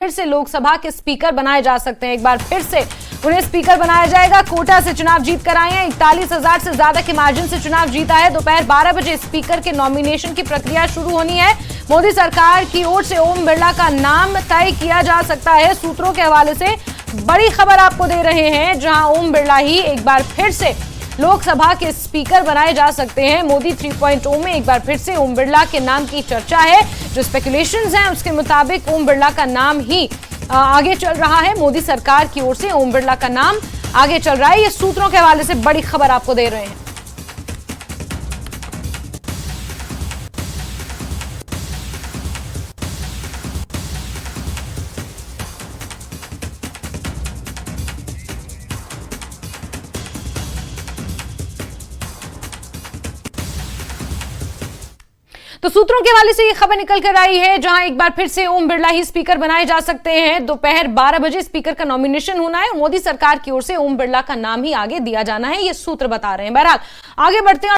फिर से लोकसभा के स्पीकर बनाए जा सकते हैं। एक बार फिर से उन्हें स्पीकर बनाया जाएगा। कोटा से चुनाव जीत कर आए हैं, 41,000 से ज्यादा के मार्जिन से चुनाव जीता है। दोपहर 12 बजे स्पीकर के नॉमिनेशन की प्रक्रिया शुरू होनी है। मोदी सरकार की ओर से ओम बिरला का नाम तय किया जा सकता है। सूत्रों के हवाले से बड़ी खबर आपको दे रहे हैं, जहां ओम बिरला ही एक बार फिर से लोकसभा के स्पीकर बनाए जा सकते हैं। मोदी 3.0 में एक बार फिर से ओम बिरला के नाम की चर्चा है। जो स्पेकुलेशंस हैं उसके मुताबिक ओम बिरला का नाम ही आगे चल रहा है। मोदी सरकार की ओर से ओम बिरला का नाम आगे चल रहा है। ये सूत्रों के हवाले से बड़ी खबर आपको दे रहे हैं। तो सूत्रों के हवाले से ये खबर निकल कर आई है, जहां एक बार फिर से ओम बिरला ही स्पीकर बनाए जा सकते हैं। दोपहर 12 बजे स्पीकर का नॉमिनेशन होना है। मोदी सरकार की ओर से ओम बिरला का नाम ही आगे दिया जाना है, ये सूत्र बता रहे हैं। बहरहाल आगे बढ़ते हैं।